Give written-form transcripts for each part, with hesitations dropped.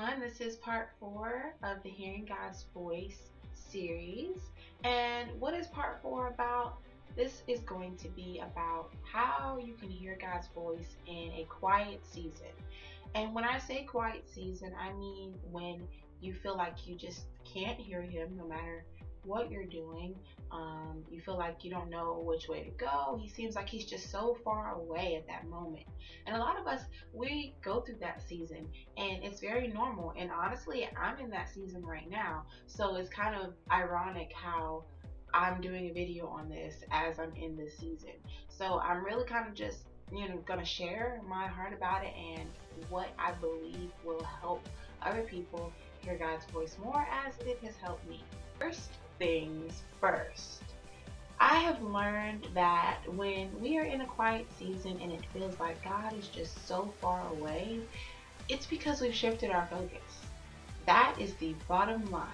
everyone. This is part 4 of the Hearing God's Voice series. And what is part 4 about? This is going to be about how you can hear God's voice in a quiet season. And when I say quiet season, I mean when you feel like you just can't hear Him no matter what you're doing. You feel like you don't know which way to go. He seems like He's just so far away at that moment. And a lot of us, we go through that season, and it's very normal. And honestly, I'm in that season right now. So it's kind of ironic how I'm doing a video on this as I'm in this season. So I'm really kind of just gonna share my heart about it and what I believe will help other people hear God's voice more as it has helped me. First things first, I have learned that when we are in a quiet season and it feels like God is just so far away, it's because we've shifted our focus. That is the bottom line.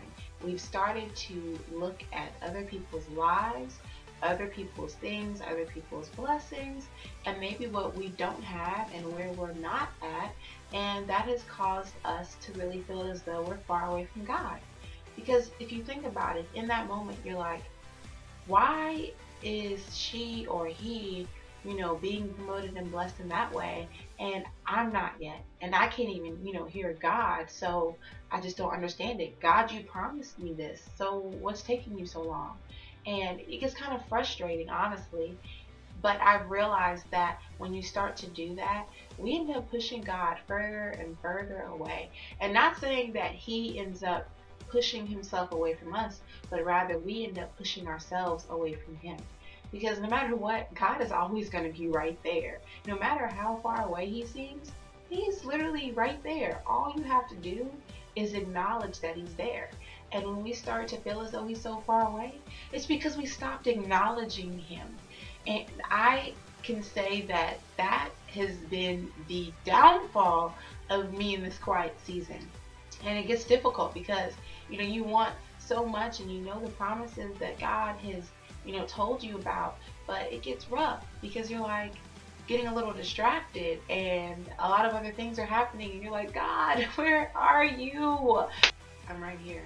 We've started to look at other people's lives, other people's things, other people's blessings, and maybe what we don't have and where we're not at, and that has caused us to really feel as though we're far away from God. Because if you think about it, in that moment you're like, why is she or he, being promoted and blessed in that way, and I'm not yet, and I can't even, hear God, so I just don't understand it. God, you promised me this, so what's taking you so long? And it gets kind of frustrating, honestly. But I've realized that when you start to do that, we end up pushing God further and further away. And not saying that He ends up pushing Himself away from us, but rather we end up pushing ourselves away from Him. Because no matter what, God is always going to be right there. No matter how far away He seems, He's literally right there. All you have to do is acknowledge that He's there. And when we start to feel as though He's so far away, it's because we stopped acknowledging Him. And I can say that that has been the downfall of me in this quiet season. And it gets difficult because, you want so much and the promises that God has, told you about, but it gets rough because you're like getting a little distracted and a lot of other things are happening and you're like, God, where are you? I'm right here.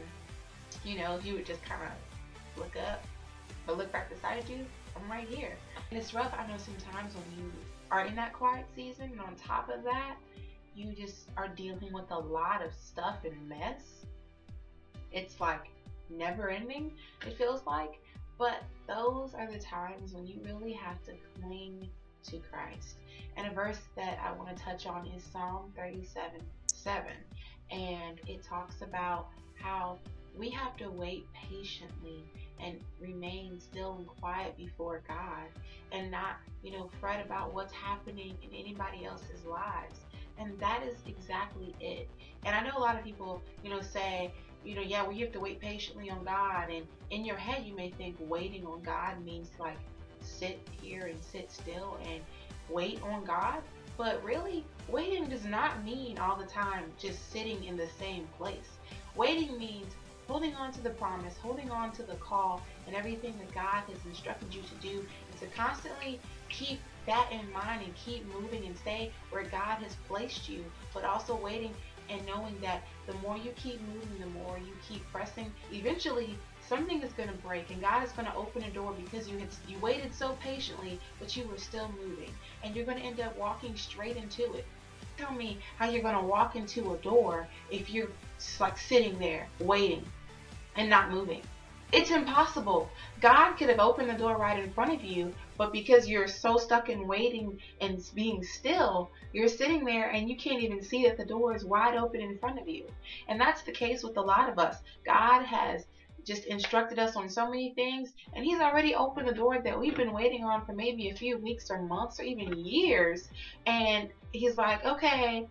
If you would just kind of look up or look back beside you, I'm right here. And it's rough. I know sometimes when you are in that quiet season and on top of that, you just are dealing with a lot of stuff and mess. It's like never ending, it feels like. But those are the times when you really have to cling to Christ. And a verse that I want to touch on is Psalm 37:7. And it talks about how we have to wait patiently and remain still and quiet before God and not, fret about what's happening in anybody else's lives. And that is exactly it. And I know a lot of people, say, yeah, well, you have to wait patiently on God. And in your head, you may think waiting on God means like sit here and sit still and wait on God. But really, waiting does not mean all the time just sitting in the same place. Waiting means holding on to the promise, holding on to the call and everything that God has instructed you to do, and to constantly keep that in mind and keep moving and stay where God has placed you, but also waiting and knowing that the more you keep moving, the more you keep pressing, eventually something is going to break and God is going to open a door because you waited so patiently, but you were still moving, and you're going to end up walking straight into it. Tell me how you're going to walk into a door if you're like sitting there waiting and not moving. It's impossible. God could have opened the door right in front of you, but because you're so stuck in waiting and being still, you're sitting there and you can't even see that the door is wide open in front of you. And that's the case with a lot of us. God has just instructed us on so many things, and He's already opened the door that we've been waiting on for maybe a few weeks or months or even years. And He's like, okay,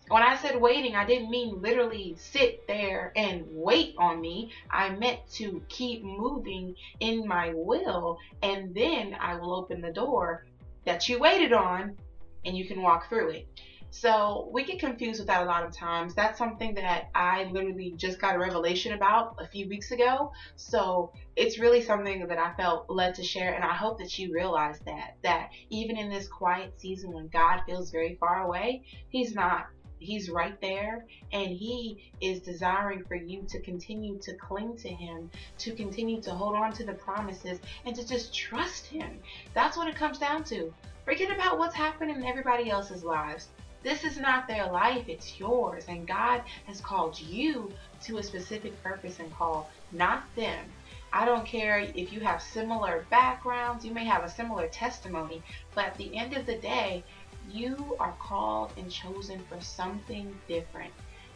when I said waiting, I didn't mean literally sit there and wait on me. I meant to keep moving in my will, and then I will open the door that you waited on and you can walk through it. So we get confused with that a lot of times. That's something that I literally just got a revelation about a few weeks ago. So it's really something that I felt led to share, and I hope that you realize that even in this quiet season when God feels very far away, He's not. He's right there, and He is desiring for you to continue to cling to Him, to continue to hold on to the promises, and to just trust Him. That's what it comes down to. Forget about what's happening in everybody else's lives. This is not their life, it's yours. And God has called you to a specific purpose and call, not them. I don't care if you have similar backgrounds, you may have a similar testimony, but at the end of the day, you are called and chosen for something different.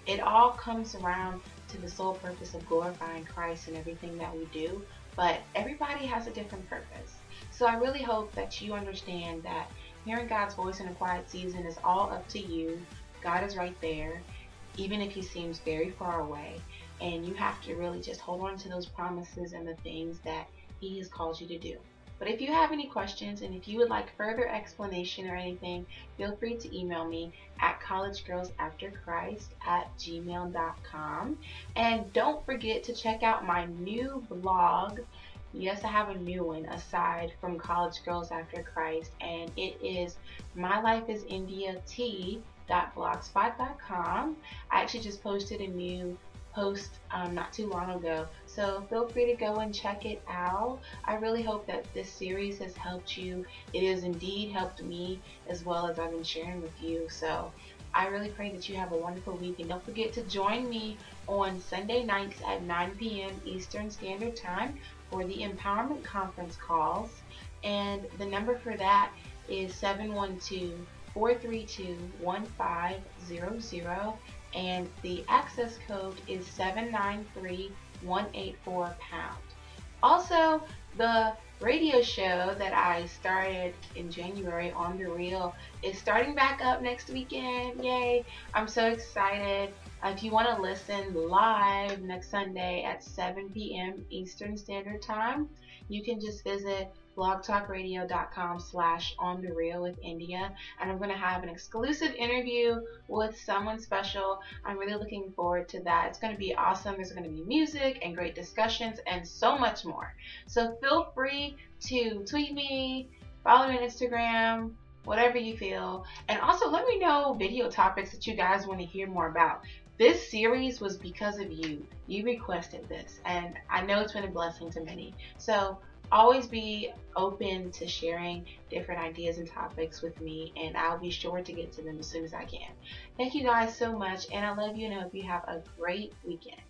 It all comes around to the sole purpose of glorifying Christ in everything that we do, but everybody has a different purpose. So I really hope that you understand that hearing God's voice in a quiet season is all up to you. God is right there, even if He seems very far away. And you have to really just hold on to those promises and the things that He has called you to do. But if you have any questions and if you would like further explanation or anything, feel free to email me at collegegirlsafterchrist@gmail.com. And don't forget to check out my new blog. Yes, I have a new one aside from College Girls After Christ, and it is mylifeisindiat.blogspot.com. I actually just posted a new post not too long ago, so feel free to go and check it out. I really hope that this series has helped you. It has indeed helped me, as well as I've been sharing with you. So I really pray that you have a wonderful week, and don't forget to join me on Sunday nights at 9 p.m. Eastern Standard Time for the Empowerment Conference calls, and the number for that is 712-432-1500, and the access code is 793184#. Also, the radio show that I started in January, On The Real, is starting back up next weekend. Yay! I'm so excited. If you want to listen live next Sunday at 7 p.m. Eastern Standard Time, you can just visit blogtalkradio.com/onthereal with India, and I'm going to have an exclusive interview with someone special. I'm really looking forward to that. It's going to be awesome. There's going to be music and great discussions and so much more. So feel free to tweet me, follow me on Instagram, whatever you feel. And also let me know video topics that you guys want to hear more about. This series was because of you. You requested this, and I know it's been a blessing to many. So always be open to sharing different ideas and topics with me, and I'll be sure to get to them as soon as I can. Thank you guys so much, and I love you, and I hope you have a great weekend.